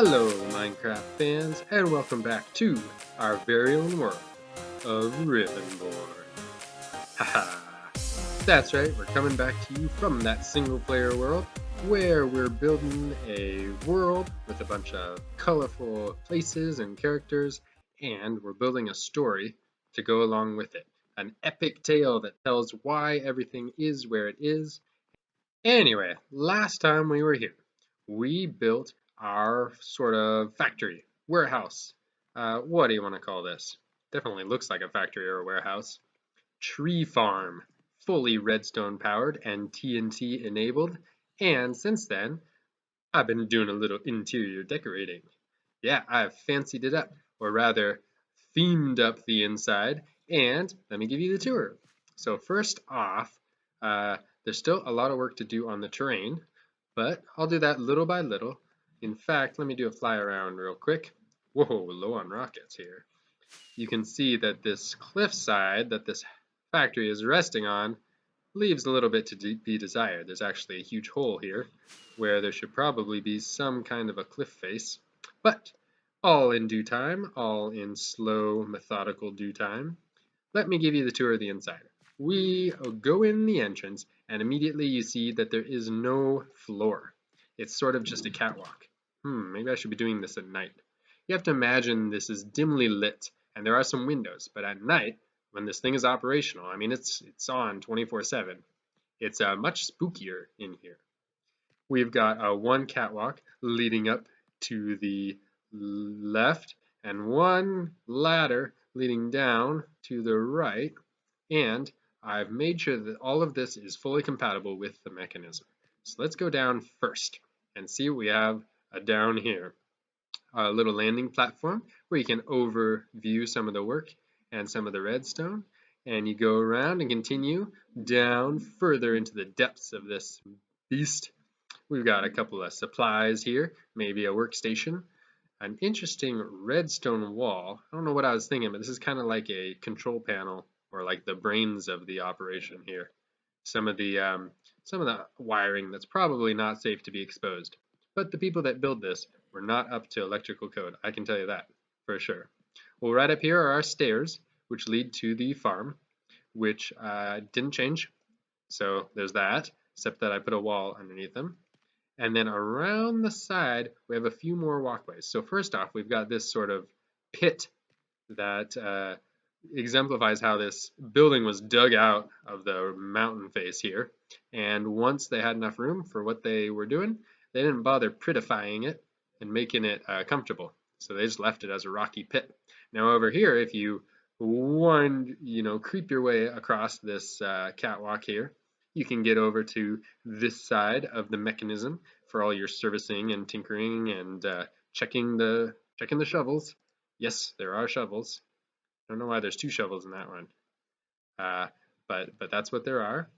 Hello, Minecraft fans, and welcome back to our very own world of Rivenbourne. Haha! That's right, we're coming back to you from that single-player world where we're building a world with a bunch of colorful places and characters, and we're building a story to go along with it. An epic tale that tells why everything is where it is. Anyway, last time we were here, we built our sort of factory, warehouse. What do you want to call this? Definitely looks like a factory or a warehouse. Tree farm, fully redstone powered and TNT enabled. And since then, I've been doing a little interior decorating. Yeah, I've fancied it up, or rather, themed up the inside. And let me give you the tour. So first off, there's still a lot of work to do on the terrain, but I'll do that little by little. In fact, let me do a fly around real quick. Whoa, low on rockets here. You can see that this cliffside that this factory is resting on leaves a little bit to be desired. There's actually a huge hole here where there should probably be some kind of a cliff face, but all in due time, all in slow, methodical due time. Let me give you the tour of the inside. We go in the entrance, and immediately you see that there is no floor. It's sort of just a catwalk. Maybe I should be doing this at night. You have to imagine this is dimly lit, and there are some windows, but at night, when this thing is operational, I mean, it's on 24/7. It's much spookier in here. We've got one catwalk leading up to the left and one ladder leading down to the right, and I've made sure that all of this is fully compatible with the mechanism. So let's go down first and see what we have down here. A little landing platform where you can overview some of the work and some of the redstone, and you go around and continue down further into the depths of this beast. We've got a couple of supplies here, maybe a workstation, an interesting redstone wall. I don't know what I was thinking, but this is kind of like a control panel or like the brains of the operation here. Some of the wiring that's probably not safe to be exposed. But the people that build this were not up to electrical code, I can tell you that for sure. Well, right up here are our stairs, which lead to the farm, which didn't change. So there's that, except that I put a wall underneath them. And then around the side, we have a few more walkways. So first off, we've got this sort of pit that exemplifies how this building was dug out of the mountain face here. And once they had enough room for what they were doing, they didn't bother prettifying it and making it comfortable. So they just left it as a rocky pit. Now over here, if you creep your way across this catwalk here, you can get over to this side of the mechanism for all your servicing and tinkering and checking the shovels. Yes, there are shovels. I don't know why there's two shovels in that one, but that's what there are.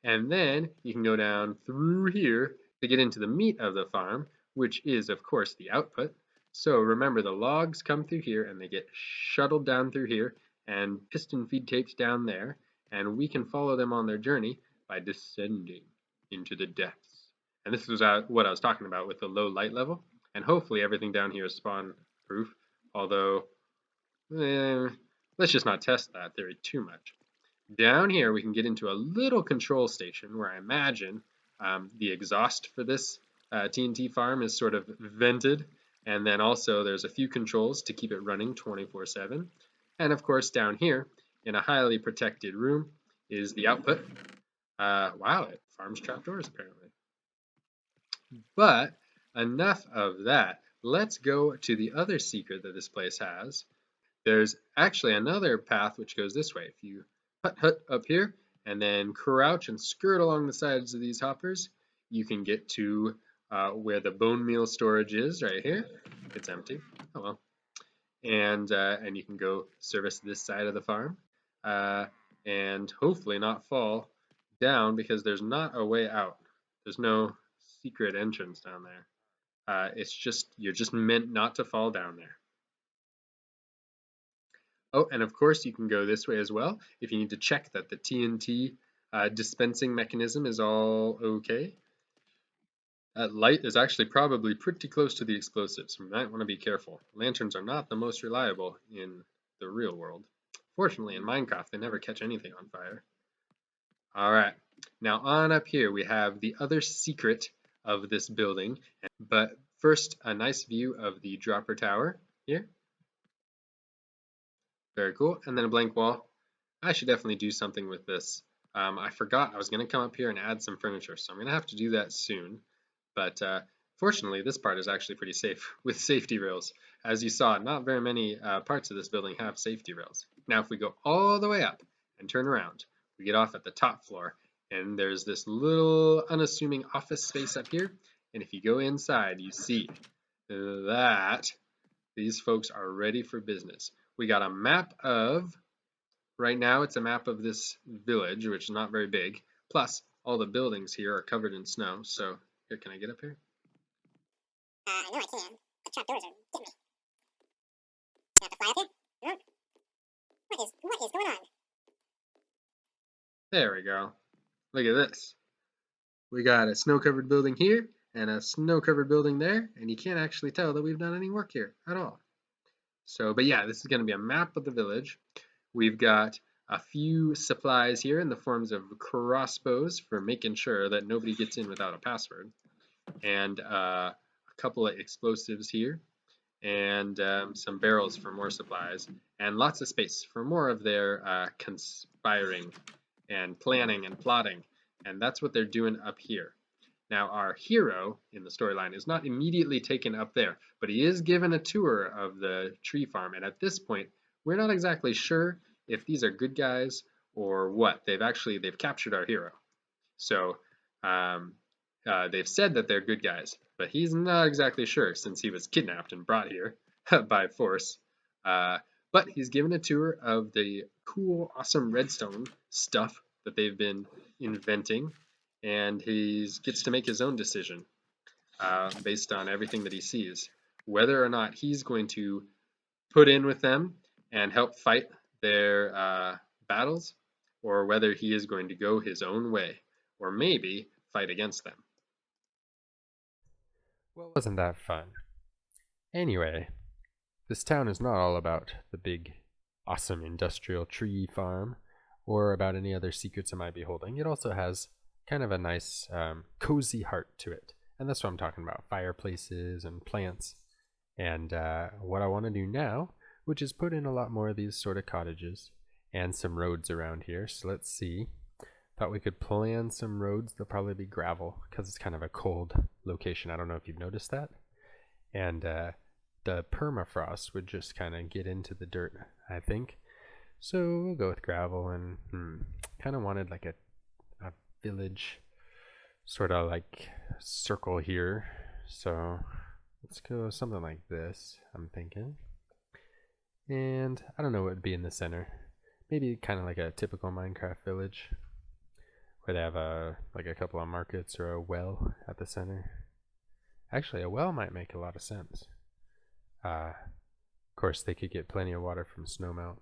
And then you can go down through here to get into the meat of the farm, which is, of course, the output. So remember, the logs come through here and they get shuttled down through here and piston feed taped down there, and we can follow them on their journey by descending into the depths. And this is what I was talking about with the low light level, and hopefully everything down here is spawn proof, although let's just not test that theory too much. Down here we can get into a little control station where I imagine the exhaust for this TNT farm is sort of vented, and then also there's a few controls to keep it running 24/7. And of course down here in a highly protected room is the output. Wow, it farms trapdoors apparently. But enough of that. Let's go to the other secret that this place has. There's actually another path which goes this way. If you hut up here and then crouch and skirt along the sides of these hoppers, you can get to where the bone meal storage is right here. It's empty. Oh well. And you can go service this side of the farm and hopefully not fall down because there's not a way out. There's no secret entrance down there. You're just meant not to fall down there. Oh, and of course you can go this way as well if you need to check that the TNT dispensing mechanism is all okay. That light is actually probably pretty close to the explosives. We might want to be careful. Lanterns are not the most reliable in the real world. Fortunately, in Minecraft, they never catch anything on fire. All right. Now on up here, we have the other secret of this building. But first, a nice view of the dropper tower here. Very cool. And then a blank wall. I should definitely do something with this. I forgot I was going to come up here and add some furniture, so I'm going to have to do that soon. But fortunately, this part is actually pretty safe with safety rails. As you saw, not very many parts of this building have safety rails. Now, if we go all the way up and turn around, we get off at the top floor, and there's this little unassuming office space up here. And if you go inside, you see that these folks are ready for business. We got a map of, right now it's a map of this village, which is not very big. Plus, all the buildings here are covered in snow. So, here, can I get up here? I know I can. The trapdoors are getting me. I have to fly up here? What is going on? There we go. Look at this. We got a snow-covered building here and a snow-covered building there, and you can't actually tell that we've done any work here at all. So, but yeah, this is going to be a map of the village. We've got a few supplies here in the forms of crossbows for making sure that nobody gets in without a password, and a couple of explosives here, and some barrels for more supplies, and lots of space for more of their conspiring and planning and plotting, and that's what they're doing up here. Now, our hero in the storyline is not immediately taken up there, but he is given a tour of the tree farm, and at this point, we're not exactly sure if these are good guys or what. They've captured our hero, so they've said that they're good guys, but he's not exactly sure since he was kidnapped and brought here by force. But he's given a tour of the cool, awesome redstone stuff that they've been inventing, and he gets to make his own decision based on everything that he sees, whether or not he's going to put in with them and help fight their battles, or whether he is going to go his own way, or maybe fight against them. Well, wasn't that fun? Anyway, this town is not all about the big, awesome industrial tree farm or about any other secrets it might be holding. It also has kind of a nice, cozy heart to it. And that's what I'm talking about, fireplaces and plants. And what I want to do now, which is put in a lot more of these sort of cottages and some roads around here. So let's see. Thought we could plan some roads. They'll probably be gravel because it's kind of a cold location. I don't know if you've noticed that. And the permafrost would just kind of get into the dirt, I think. So we'll go with gravel, and kind of wanted like a village sort of like circle here. So let's go something like this, I'm thinking. And I don't know what would be in the center. Maybe kind of like a typical Minecraft village where they have like a couple of markets or a well at the center. Actually, a well might make a lot of sense. Of course, they could get plenty of water from snowmelt.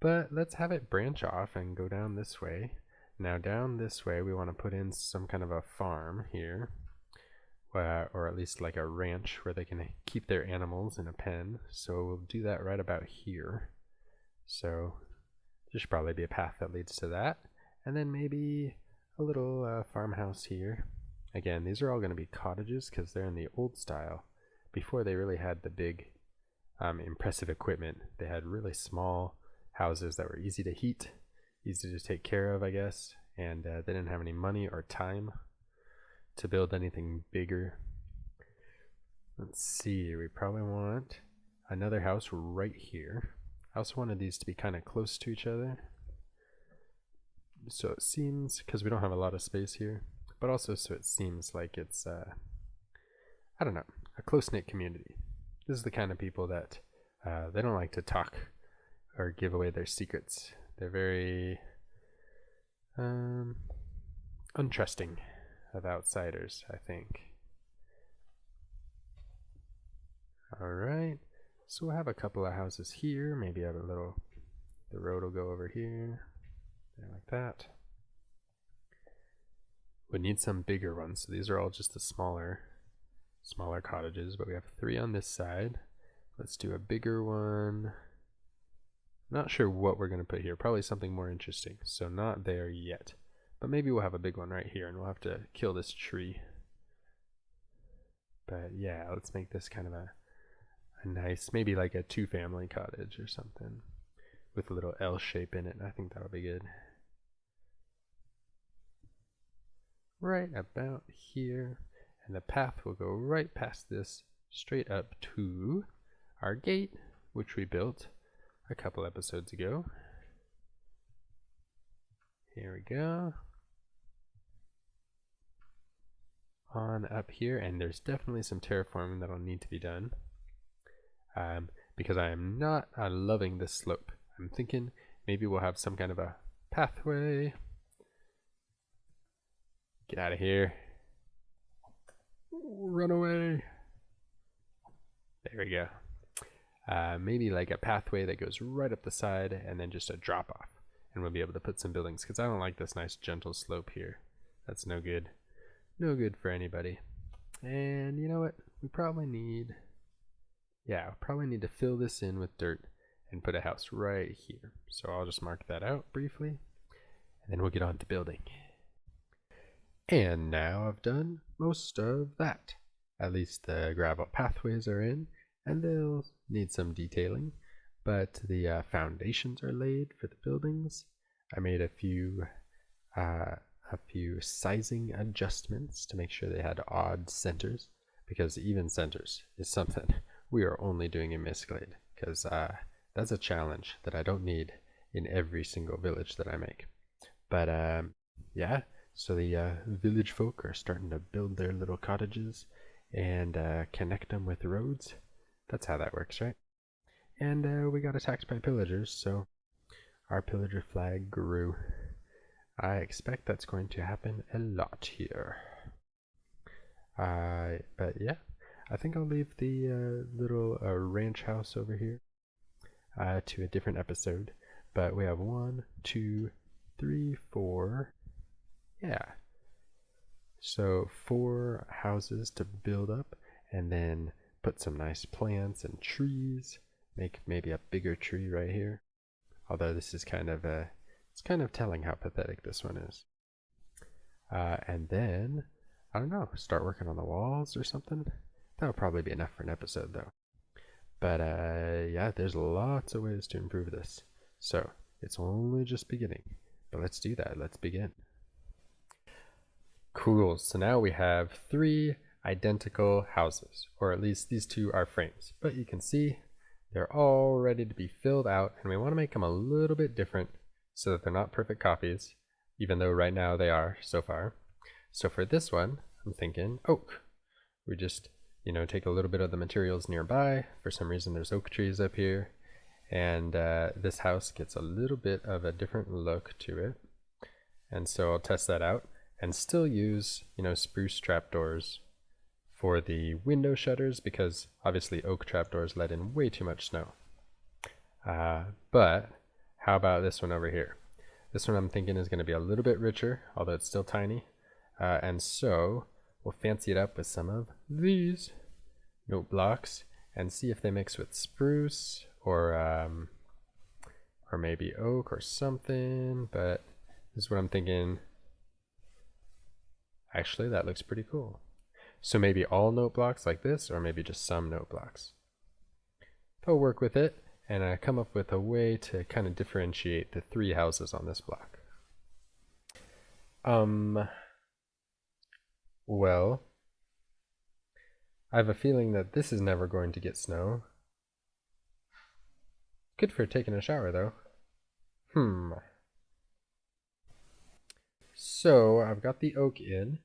But let's have it branch off and go down this way. Now down this way, we want to put in some kind of a farm here. Or at least like a ranch where they can keep their animals in a pen. So we'll do that right about here. So there should probably be a path that leads to that. And then maybe a little farmhouse here. Again, these are all going to be cottages because they're in the old style. Before they really had the big, impressive equipment, they had really small houses that were easy to heat, easy to take care of, I guess. And they didn't have any money or time to build anything bigger. Let's see, we probably want another house right here. I also wanted these to be kind of close to each other. So it seems, because we don't have a lot of space here, but also so it seems like it's, I don't know, a close-knit community. This is the kind of people that they don't like to talk or give away their secrets. They're very untrusting of outsiders, I think. Alright, so we'll have a couple of houses here. Maybe have a little, the road will go over here. There, like that. We need some bigger ones. So these are all just the smaller cottages, but we have 3 on this side. Let's do a bigger one. Not sure what we're going to put here. Probably something more interesting. So not there yet. But maybe we'll have a big one right here, and we'll have to kill this tree. But yeah, let's make this kind of a nice, maybe like a 2-family cottage or something with a little L shape in it. I think that'll be good. Right about here, and the path will go right past this straight up to our gate, which we built a couple episodes ago. Here we go. On up here, and there's definitely some terraforming that'll need to be done, because I am not loving this slope. I'm thinking maybe we'll have some kind of a pathway. Get out of here. Run away. There we go. Maybe like a pathway that goes right up the side and then just a drop off. And we'll be able to put some buildings, because I don't like this nice gentle slope here. That's no good. No good for anybody. And you know what? We probably need... yeah, probably need to fill this in with dirt and put a house right here. So I'll just mark that out briefly, and then we'll get on to building. And now I've done most of that. At least the gravel pathways are in, and they'll need some detailing, but the foundations are laid for the buildings. I made a few sizing adjustments to make sure they had odd centers, because even centers is something we are only doing in Mistglade, because that's a challenge that I don't need in every single village that I make. But yeah, so the village folk are starting to build their little cottages and connect them with roads. That's how that works, right? And we got attacked by pillagers, so our pillager flag grew. I expect that's going to happen a lot here. But yeah, I think I'll leave the little ranch house over here to a different episode. But we have 1, 2, 3, 4. Yeah. So 4 houses to build up, and then put some nice plants and trees. Make maybe a bigger tree right here. Although this is kind of it's kind of telling how pathetic this one is. And then, I don't know, start working on the walls or something. That'll probably be enough for an episode though. But yeah, there's lots of ways to improve this. So it's only just beginning. But let's do that. Let's begin. Cool. So now we have 3 identical houses, or at least these 2 are frames. But you can see they're all ready to be filled out, and we want to make them a little bit different so that they're not perfect copies, even though right now they are so far. So for this one, I'm thinking oak. We just, take a little bit of the materials nearby. For some reason, there's oak trees up here, and this house gets a little bit of a different look to it. And so I'll test that out and still use, spruce trapdoors for the window shutters, because obviously oak trapdoors let in way too much snow. But how about this one over here? This one I'm thinking is going to be a little bit richer, although it's still tiny. And so we'll fancy it up with some of these note blocks and see if they mix with spruce or maybe oak or something. But this is what I'm thinking. Actually, that looks pretty cool. So maybe all note blocks like this, or maybe just some note blocks. I'll work with it and come up with a way to kind of differentiate the 3 houses on this block. Well, I have a feeling that this is never going to get snow. Good for taking a shower though. So I've got the oak in,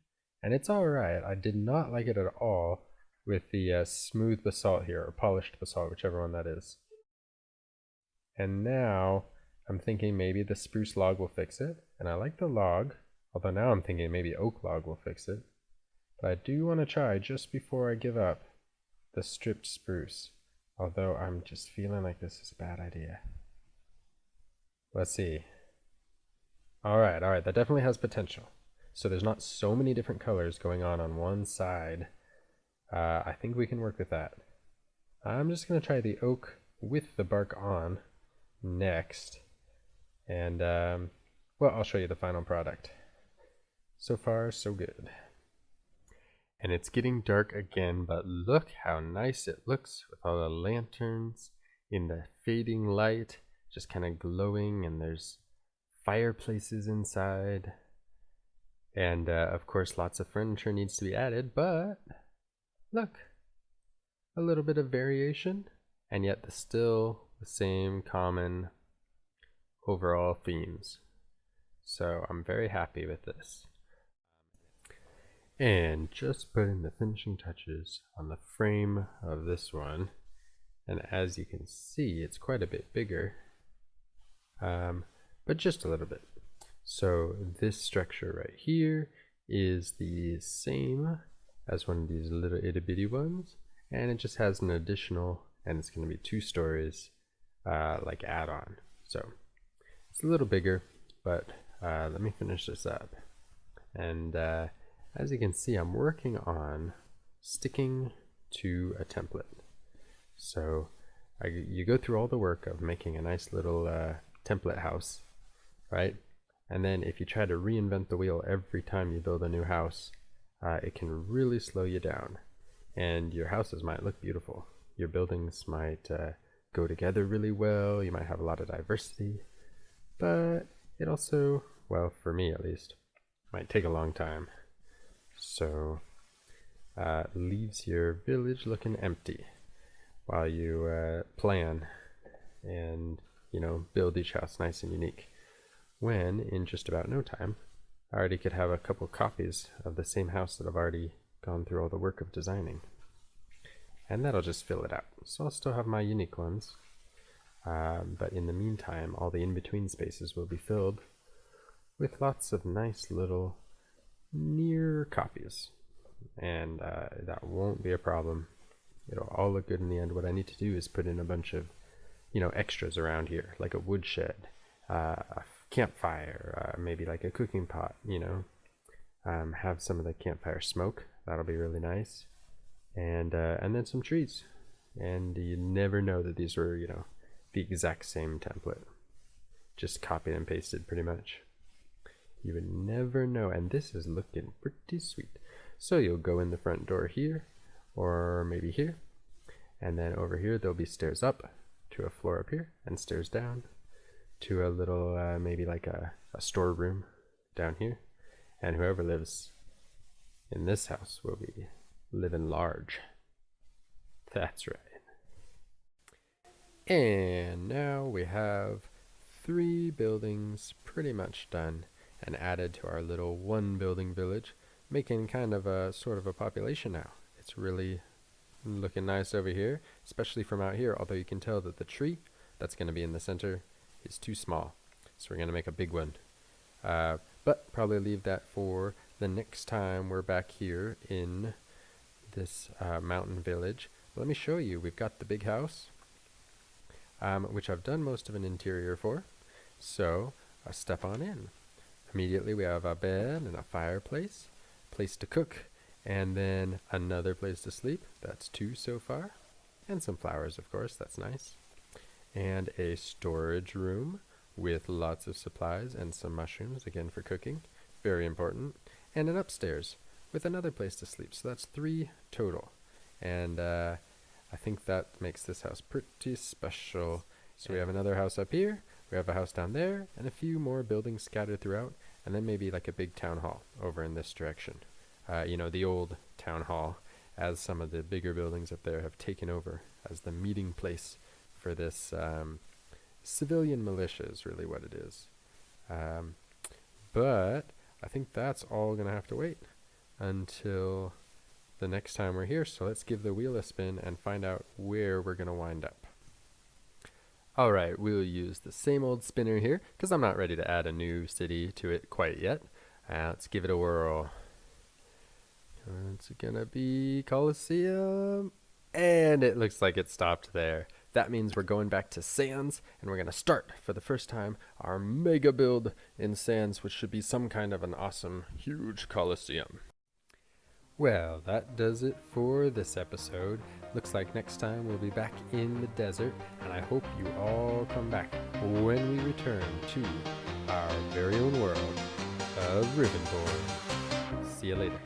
and it's alright. I did not like it at all with the smooth basalt here, or polished basalt, whichever one that is. And now I'm thinking maybe the spruce log will fix it, and I like the log, although now I'm thinking maybe oak log will fix it. But I do want to try, just before I give up, the stripped spruce, although I'm just feeling like this is a bad idea. Let's see. Alright, that definitely has potential. so there's not so many different colors going on one side. I think we can work with that. I'm just going to try the oak with the bark on next. And, well, I'll show you the final product. So far, so good. And it's getting dark again, but look how nice it looks with all the lanterns in the fading light, just kind of glowing, and there's fireplaces inside. And, of course, lots of furniture needs to be added, but look, a little bit of variation, and yet still the same common overall themes. So I'm very happy with this. And just putting the finishing touches on the frame of this one, and as you can see, it's quite a bit bigger, but just a little bit. So this structure right here is the same as one of these little itty bitty ones, and it just has an additional, and it's going to be 2 stories, like add-on. So it's a little bigger, but let me finish this up. And as you can see, I'm working on sticking to a template. So you go through all the work of making a nice little template house, right? And then if you try to reinvent the wheel every time you build a new house, it can really slow you down. And your houses might look beautiful. Your buildings might go together really well. You might have a lot of diversity. But it also, well, for me at least, might take a long time. So leaves your village looking empty while you plan and, you know, build each house nice and unique. When in just about no time, I already could have a couple copies of the same house that I've already gone through all the work of designing. And that'll just fill it out. So I'll still have my unique ones. But in the meantime, all the in-between spaces will be filled with lots of nice little near copies. And that won't be a problem. It'll all look good in the end. What I need to do is put in a bunch of, you know, extras around here, like a woodshed, a campfire, maybe like a cooking pot, you know. Have some of the campfire smoke. That'll be really nice. And then some trees. And you never know that these were, you know, the exact same template. Just copied and pasted pretty much. You would never know. And this is looking pretty sweet. So you'll go in the front door here, or maybe here. And then over here there'll be stairs up to a floor up here, and stairs down to a little, maybe like a storeroom down here. And whoever lives in this house will be living large. That's right. And now we have 3 buildings pretty much done and added to our little 1 building village, making kind of a sort of a population now. It's really looking nice over here, especially from out here, although you can tell that the tree that's going to be in the center is too small. So we're going to make a big one. But probably leave that for the next time we're back here in this mountain village. But let me show you. We've got the big house, which I've done most of an interior for. So I step on in. Immediately we have a bed and a fireplace, place to cook, and then another place to sleep. That's 2 so far. And some flowers, of course. That's nice. And a storage room with lots of supplies and some mushrooms, again for cooking. Very important. And an upstairs with another place to sleep. So that's 3 total. And I think that makes this house pretty special. So we have another house up here, we have a house down there, and a few more buildings scattered throughout, and then maybe like a big town hall over in this direction. You know, the old town hall, as some of the bigger buildings up there have taken over as the meeting place for this civilian militia is really what it is. But I think that's all going to have to wait until the next time we're here. So let's give the wheel a spin and find out where we're going to wind up. Alright, we'll use the same old spinner here because I'm not ready to add a new city to it quite yet. Let's give it a whirl. It's gonna be Colosseum, and it looks like it stopped there. That means we're going back to Sands, and we're going to start, for the first time, our mega build in Sands, which should be some kind of an awesome, huge coliseum. Well, that does it for this episode. Looks like next time we'll be back in the desert, and I hope you all come back when we return to our very own world of Rivenbourne. See you later.